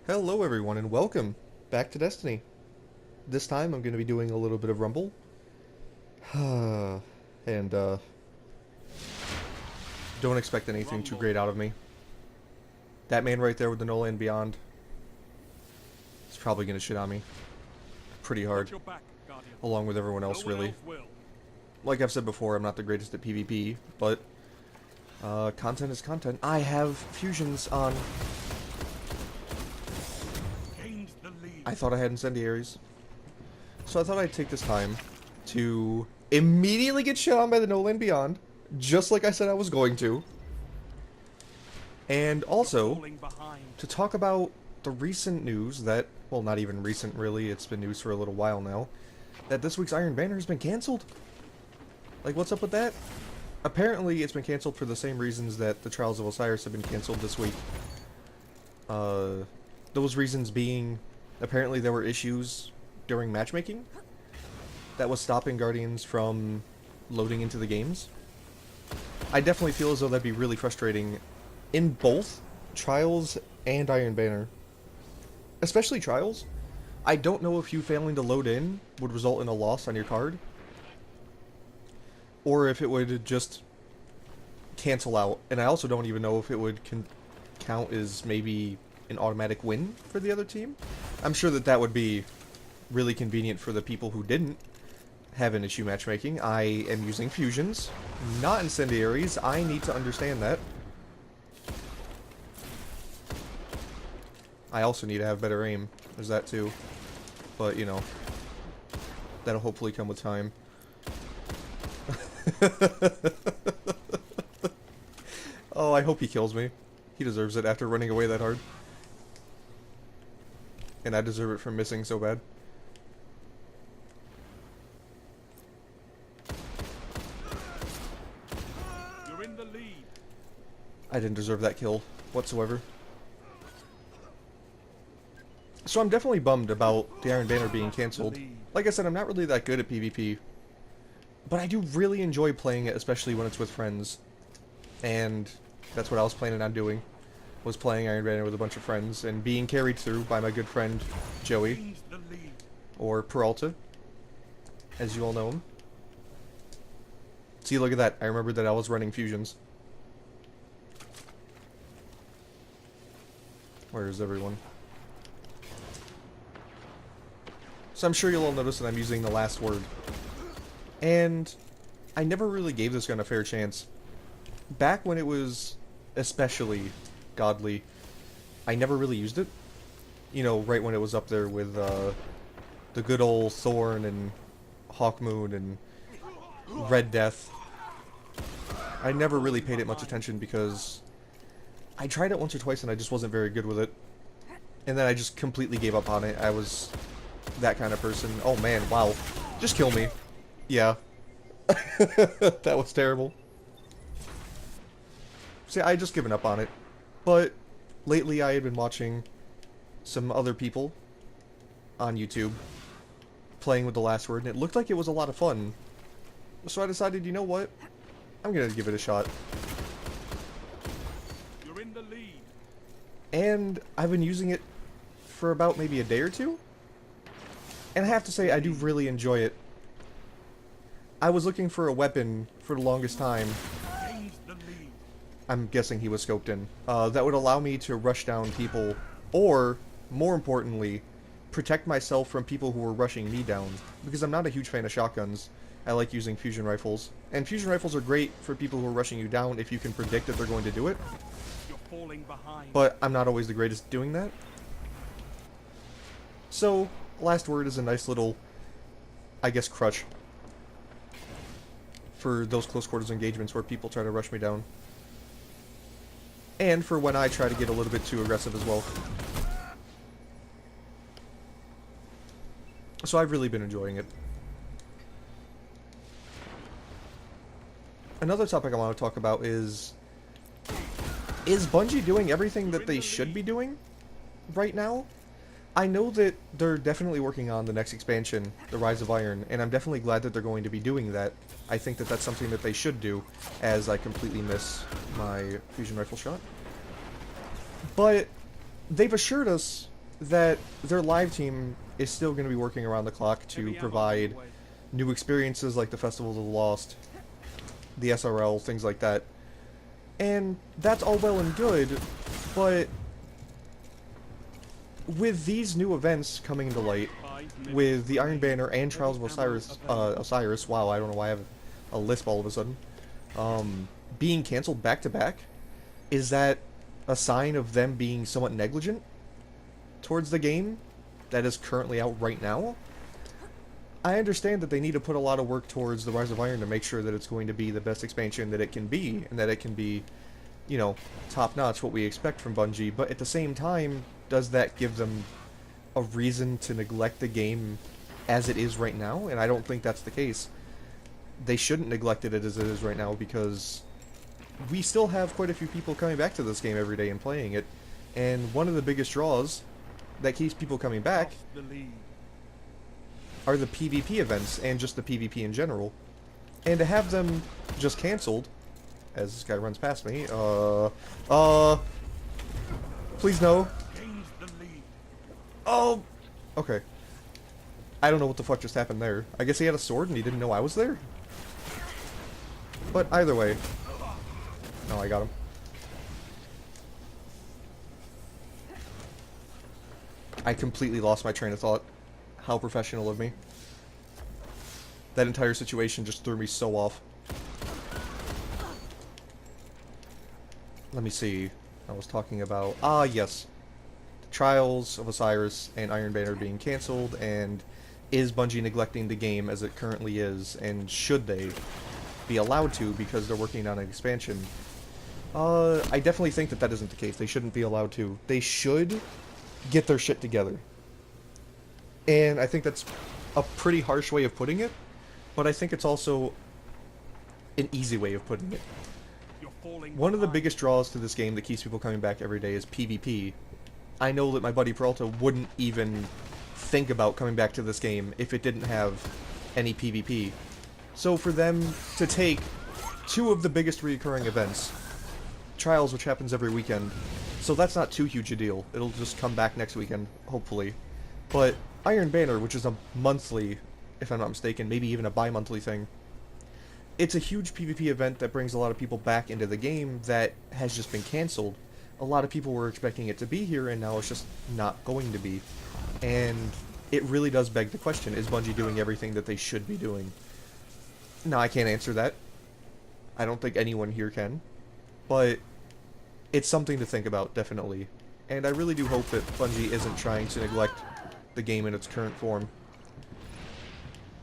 Hello everyone and welcome back to Destiny. This time I'm going to be doing a little bit of Rumble. and don't expect anything too great out of me. That man right there with the No Land Beyond is probably going to shit on me pretty hard. Along with everyone else, really. Like I've said before, I'm not the greatest at PvP, but content is content. I have fusions on. I thought I had incendiaries. So I thought I'd take this time to immediately get shit on by the No Land Beyond, just like I said I was going to. And also, to talk about the recent news that, well, not even recent really, it's been news for a little while now, that this week's Iron Banner has been cancelled. Like, what's up with that? Apparently, it's been cancelled for the same reasons that the Trials of Osiris have been cancelled this week. Those reasons being, apparently there were issues during matchmaking that was stopping Guardians from loading into the games. I definitely feel as though that'd be really frustrating in both Trials and Iron Banner. Especially Trials. I don't know if you failing to load in would result in a loss on your card, or if it would just cancel out. And I also don't even know if it would count as maybe an automatic win for the other team. I'm sure that that would be really convenient for the people who didn't have an issue matchmaking. I am using fusions, not incendiaries. I need to understand that. I also need to have better aim. There's that too. But, you know, that'll hopefully come with time. Oh, I hope he kills me. He deserves it after running away that hard. And I deserve it for missing so bad. You're in the lead. I didn't deserve that kill whatsoever. So I'm definitely bummed about the Iron Banner being cancelled. Like I said, I'm not really that good at PvP. But I do really enjoy playing it, especially when it's with friends. And that's what I was planning on doing. Was playing Iron Banner with a bunch of friends and being carried through by my good friend Joey, or Peralta, as you all know him. See, look at that. I remembered that I was running fusions. Where is everyone? So I'm sure you'll all notice that I'm using the last word. And I never really gave this gun a fair chance. Back when it was especially godly, I never really used it. You know, right when it was up there with the good old Thorn and Hawkmoon and Red Death. I never really paid it much attention because I tried it once or twice and I just wasn't very good with it. And then I just completely gave up on it. I was that kind of person. Oh man, wow. Just kill me. Yeah. That was terrible. See, I had just given up on it. But lately I had been watching some other people on YouTube playing with the last word, and it looked like it was a lot of fun. So I decided, you know what? I'm gonna give it a shot. You're in the lead. And I've been using it for about maybe a day or two. And I have to say, I do really enjoy it. I was looking for a weapon for the longest time. I'm guessing he was scoped in. That would allow me to rush down people, or, more importantly, protect myself from people who were rushing me down. Because I'm not a huge fan of shotguns. I like using fusion rifles. And fusion rifles are great for people who are rushing you down if you can predict that they're going to do it. You're falling behind. But I'm not always the greatest at doing that. So, last word is a nice little, I guess, crutch for those close quarters engagements where people try to rush me down. And for when I try to get a little bit too aggressive as well. So I've really been enjoying it. Another topic I want to talk about is Bungie doing everything that they should be doing right now? I know that they're definitely working on the next expansion, The Rise of Iron, and I'm definitely glad that they're going to be doing that. I think that that's something that they should do, as I completely miss my fusion rifle shot. But they've assured us that their live team is still going to be working around the clock to Heavy ammo on provide the way. new experiences like the Festivals of the Lost, the SRL, things like that. And that's all well and good, but with these new events coming to light, 5 minutes with the Iron remaining. Banner and Trials of Heavy ammo Osiris, wow, I don't know why I have a lisp all of a sudden, being canceled back to back, is that a sign of them being somewhat negligent towards the game that is currently out right now? I understand that they need to put a lot of work towards the Rise of Iron to make sure that it's going to be the best expansion that it can be, and that it can be, you know, top-notch, what we expect from Bungie, but at the same time, does that give them a reason to neglect the game as it is right now? And I don't think that's the case. They shouldn't neglect it as it is right now, because we still have quite a few people coming back to this game every day and playing it, and one of the biggest draws that keeps people coming back Lost the lead. are the PvP events, and just the PvP in general. And to have them just cancelled, as this guy runs past me, please no. Gains the lead. Oh, okay. I don't know what the fuck just happened there. I guess he had a sword and he didn't know I was there? But either way. No, I got him. I completely lost my train of thought. How professional of me. That entire situation just threw me so off. Let me see. I was talking about... Ah, yes. Trials of Osiris and Iron Banner being cancelled, and is Bungie neglecting the game as it currently is, and should they be allowed to because they're working on an expansion? I definitely think that that isn't the case. They shouldn't be allowed to. They should get their shit together. And I think that's a pretty harsh way of putting it, but I think it's also an easy way of putting it. You're falling One of the behind. biggest draws to this game that keeps people coming back every day is PvP. I know that my buddy Peralta wouldn't even think about coming back to this game if it didn't have any PvP. So for them to take two of the biggest recurring events, Trials, which happens every weekend, so that's not too huge a deal. It'll just come back next weekend, hopefully. But Iron Banner, which is a monthly, if I'm not mistaken, maybe even a bi-monthly thing, it's a huge PvP event that brings a lot of people back into the game that has just been cancelled. A lot of people were expecting it to be here, and now it's just not going to be. And it really does beg the question, is Bungie doing everything that they should be doing? No, I can't answer that. I don't think anyone here can. But it's something to think about, definitely. And I really do hope that Bungie isn't trying to neglect the game in its current form,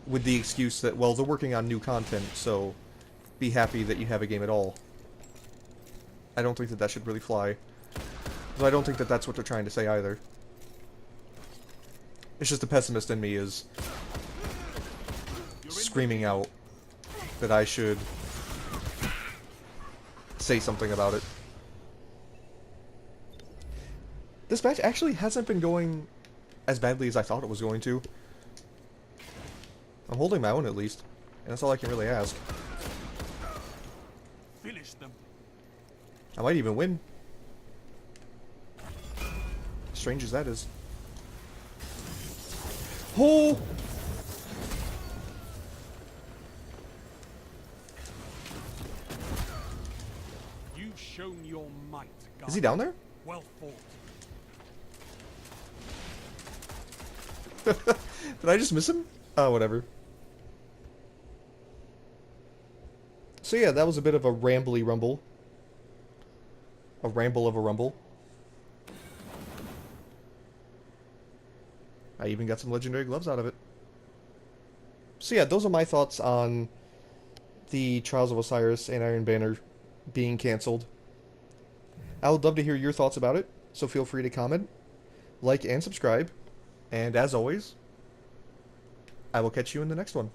with the excuse that, well, they're working on new content, so be happy that you have a game at all. I don't think that that should really fly. So I don't think that that's what they're trying to say either. It's just the pessimist in me is screaming out that I should say something about it. This match actually hasn't been going as badly as I thought it was going to. I'm holding my own at least, and that's all I can really ask. Finish them. I might even win. Strange as that is. Oh! You've shown your might, Guardian. Is he down there? Well fought. Did I just miss him? Oh, whatever. So yeah, that was a bit of a rambly rumble. A ramble of a rumble. I even got some legendary gloves out of it. So yeah, those are my thoughts on the Trials of Osiris and Iron Banner being cancelled. I would love to hear your thoughts about it, so feel free to comment, like, and subscribe. And as always, I will catch you in the next one.